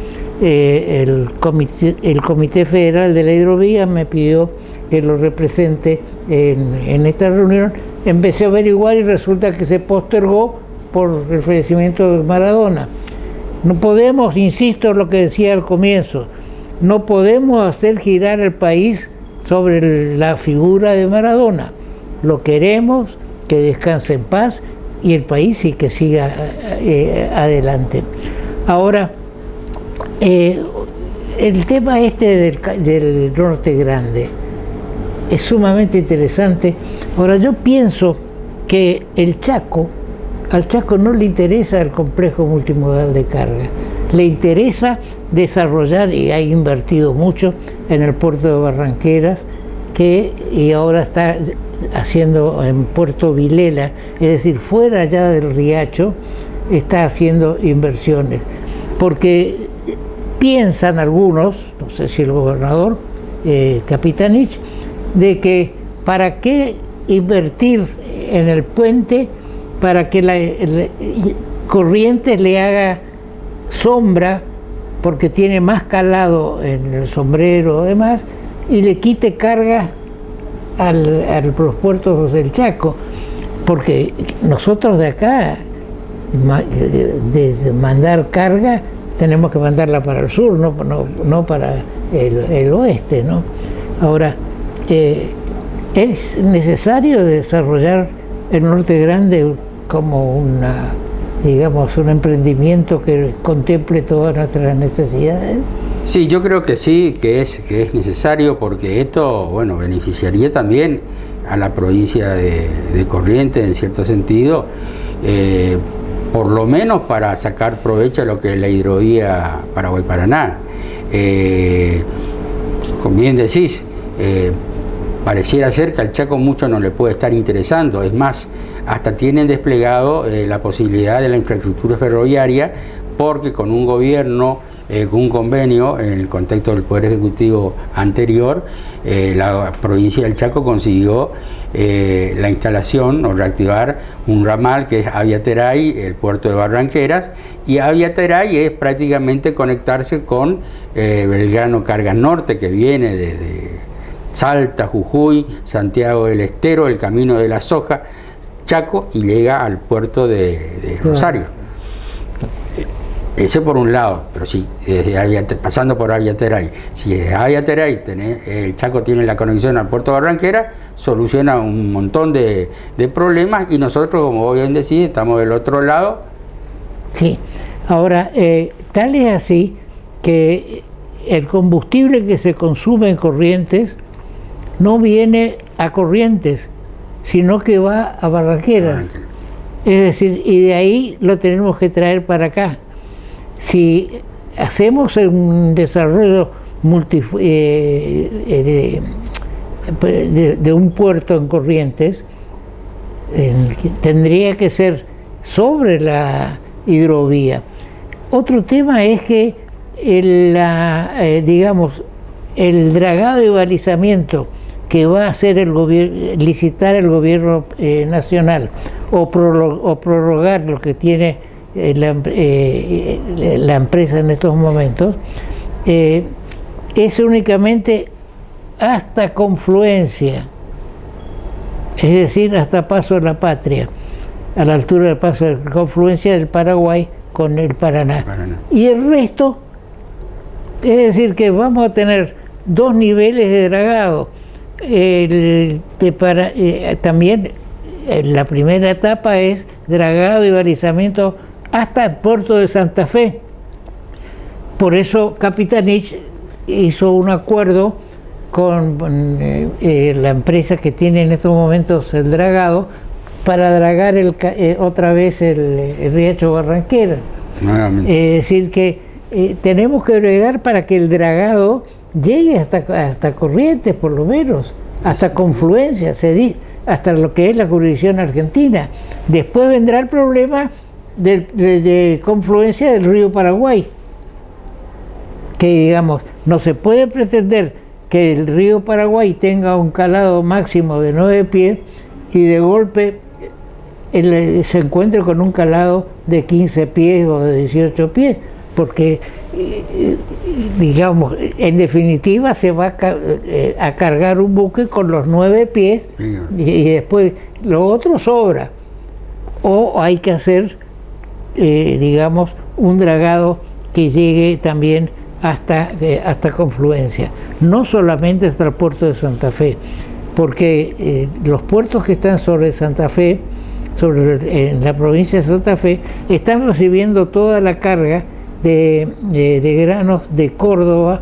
Speaker 1: El Comité Federal de la Hidrovía me pidió que lo represente en esta reunión. Empecé a averiguar y resulta que se postergó por el fallecimiento de Maradona. No podemos, insisto en lo que decía al comienzo, no podemos hacer girar el país sobre la figura de Maradona. Lo queremos, que descanse en paz y el país sí que siga adelante. Ahora, el tema del Norte Grande es sumamente interesante. Ahora, yo pienso que al Chaco no le interesa el complejo multimodal de carga, le interesa desarrollar, y ha invertido mucho en el puerto de Barranqueras, y ahora está haciendo en Puerto Vilela, es decir, fuera ya del Riacho, está haciendo inversiones, porque piensan algunos, no sé si el gobernador Capitanich, de que para qué invertir en el puente para que Corrientes le haga sombra, porque tiene más calado en el sombrero o demás, y le quite carga a los puertos del Chaco, porque nosotros de acá, de mandar carga, tenemos que mandarla para el sur, no para el oeste, ¿no? Ahora, es necesario desarrollar el Norte Grande como un emprendimiento que contemple todas nuestras necesidades.
Speaker 5: Sí, yo creo que sí, que es necesario, porque esto, bueno, beneficiaría también a la provincia de Corrientes en cierto sentido, por lo menos para sacar provecho a lo que es la hidrovía Paraguay-Paraná. Como bien decís, pareciera ser que al Chaco mucho no le puede estar interesando, es más, hasta tienen desplegado la posibilidad de la infraestructura ferroviaria, porque con un gobierno, con un convenio en el contexto del Poder Ejecutivo anterior, la provincia del Chaco consiguió la instalación o reactivar un ramal que es Aviateray, el puerto de Barranqueras, y Aviateray es prácticamente conectarse con Belgrano Cargas Norte, que viene desde Salta, Jujuy, Santiago del Estero, el Camino de la Soja, Chaco, y llega al puerto de Rosario. Ese por un lado, pero sí, pasando por Aviateray. Si es Aviateray, el Chaco tiene la conexión al puerto de Barranquera, soluciona un montón de problemas, y nosotros, como vos bien decís, estamos del otro lado.
Speaker 1: Sí, ahora, tal es así que el combustible que se consume en Corrientes no viene a Corrientes, sino que va a Barranqueras. Es decir, y de ahí lo tenemos que traer para acá. Si hacemos un desarrollo de un puerto en Corrientes, tendría que ser sobre la hidrovía. Otro tema es que el dragado y balizamiento que va a hacer licitar el gobierno nacional, o prorrogar lo que tiene la empresa en estos momentos, es únicamente hasta Confluencia, es decir, hasta Paso de la Patria, a la altura del Paso de Confluencia del Paraguay con el Paraná. Y el resto, es decir, que vamos a tener dos niveles de dragado. También la primera etapa es dragado y balizamiento hasta el puerto de Santa Fe. Por eso Capitanich hizo un acuerdo con la empresa que tiene en estos momentos el dragado, para dragar otra vez el Riacho Barranqueras. Es decir, que tenemos que bregar para que el dragado llegue hasta Corrientes, por lo menos, hasta Confluencia, hasta lo que es la jurisdicción argentina. Después vendrá el problema de confluencia del río Paraguay, que digamos, no se puede pretender que el río Paraguay tenga un calado máximo de 9 pies y de golpe se encuentre con un calado de 15 pies o de 18 pies, porque digamos, en definitiva se va a cargar un buque con los 9 pies y después lo otro sobra, o hay que hacer digamos un dragado que llegue también hasta Confluencia, no solamente hasta el puerto de Santa Fe, porque los puertos que están sobre Santa Fe, en la provincia de Santa Fe, están recibiendo toda la carga de granos de Córdoba,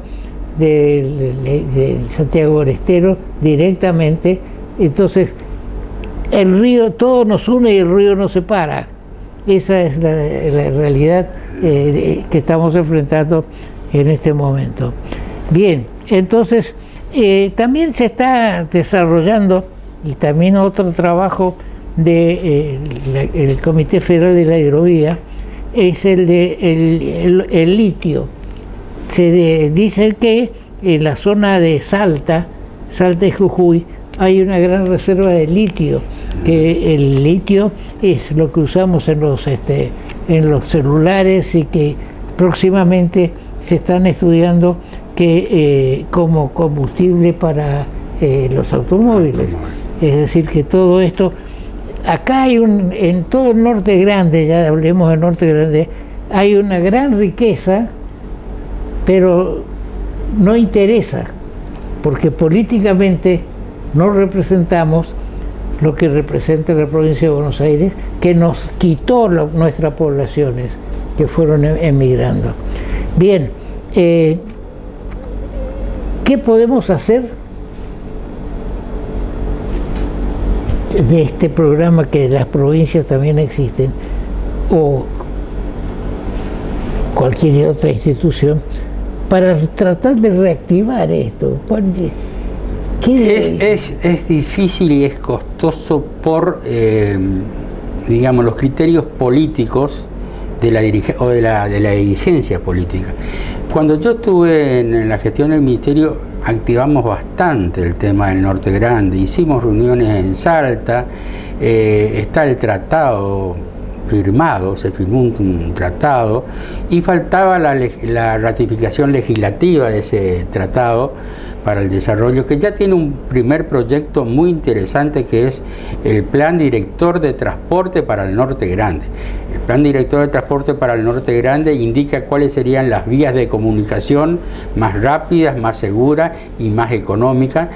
Speaker 1: de Santiago del Estero, directamente. Entonces, el río, todo nos une y el río nos separa. Esa es la realidad que estamos enfrentando en este momento. Bien, entonces, también se está desarrollando, y también otro trabajo del Comité Federal de la Hidrovía, es el de el litio. Se dice que en la zona de Salta y Jujuy, hay una gran reserva de litio, que el litio es lo que usamos en los celulares y que próximamente se están estudiando que como combustible para los automóviles. Es decir, que todo esto, acá hay en todo el Norte Grande, ya hablemos del Norte Grande, hay una gran riqueza, pero no interesa, porque políticamente no representamos lo que representa la provincia de Buenos Aires, que nos quitó nuestras poblaciones que fueron emigrando. Bien, ¿qué podemos hacer de este programa que las provincias también existen, o cualquier otra institución, para tratar de reactivar esto?
Speaker 5: Es difícil y es costoso por, digamos, los criterios políticos de la dirigencia política. Cuando yo estuve en la gestión del ministerio, activamos bastante el tema del Norte Grande, hicimos reuniones en Salta, está el tratado firmado, se firmó un tratado y faltaba la ratificación legislativa de ese tratado para el desarrollo, que ya tiene un primer proyecto muy interesante, que es el Plan Director de Transporte para el Norte Grande. El Plan Director de Transporte para el Norte Grande indica cuáles serían las vías de comunicación más rápidas, más seguras y más económicas,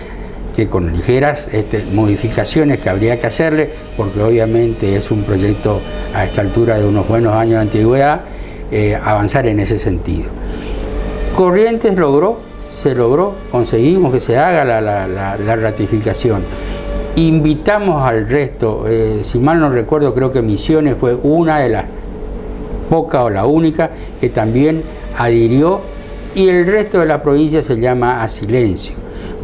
Speaker 5: que con ligeras modificaciones que habría que hacerle, porque obviamente es un proyecto a esta altura de unos buenos años de antigüedad, avanzar en ese sentido. Corrientes se logró, conseguimos que se haga la ratificación. Invitamos al resto, si mal no recuerdo, creo que Misiones fue una de las pocas o la única que también adhirió, y el resto de la provincia se llama a silencio.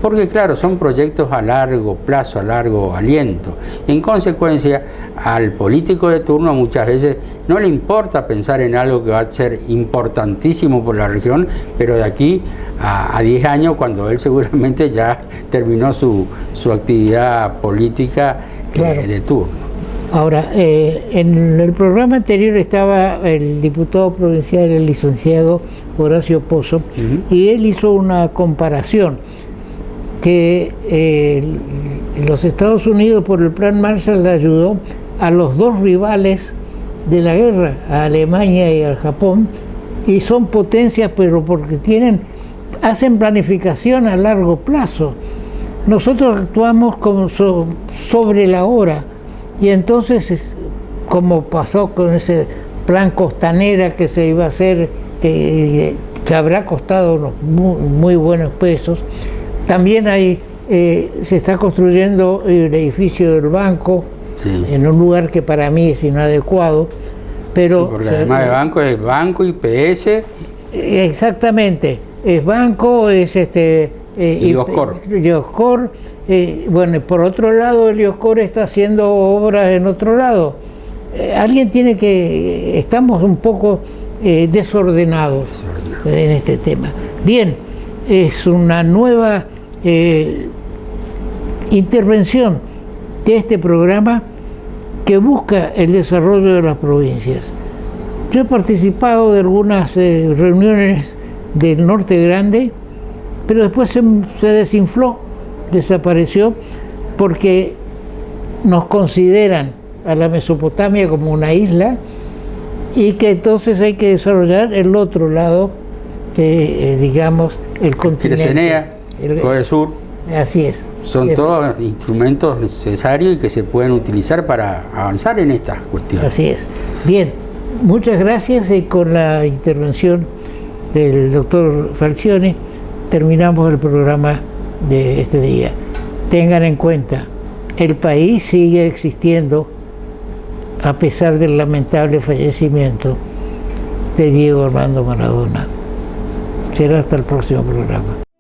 Speaker 5: Porque claro, son proyectos a largo plazo, a largo aliento. En consecuencia, al político de turno muchas veces no le importa pensar en algo que va a ser importantísimo por la región, pero de aquí a 10 años, cuando él seguramente ya terminó su actividad política, claro, de turno.
Speaker 1: Ahora, en el programa anterior estaba el diputado provincial, el licenciado Horacio Pozo, y él hizo una comparación que los Estados Unidos por el Plan Marshall ayudó a los dos rivales de la guerra, a Alemania y al Japón, y son potencias, pero porque hacen planificación a largo plazo. Nosotros actuamos como sobre la hora, y entonces, como pasó con ese plan Costanera que se iba a hacer, que habrá costado unos muy buenos pesos. También se está construyendo el edificio del banco, sí, en un lugar que para mí es inadecuado, pero... Sí,
Speaker 5: porque además de banco es banco, IPS...
Speaker 1: Exactamente, es banco, es
Speaker 5: y Oscor.
Speaker 1: Bueno, por otro lado, el Oscor está haciendo obras en otro lado. Estamos un poco desordenados en este tema. Bien, es una nueva intervención de este programa que busca el desarrollo de las provincias. Yo he participado de algunas reuniones del Norte Grande, pero después se desinfló, desapareció, porque nos consideran a la Mesopotamia como una isla, y que entonces hay que desarrollar el otro lado, que digamos el continente.
Speaker 5: Crecenea, Codesur.
Speaker 1: Así es.
Speaker 5: Son todos instrumentos necesarios y que se pueden utilizar para avanzar en estas cuestiones.
Speaker 1: Así es. Bien, Muchas gracias, y con la intervención del doctor Falcioni terminamos el programa de este día. Tengan en cuenta, el país sigue existiendo a pesar del lamentable fallecimiento de Diego Armando Maradona. Será hasta el próximo programa.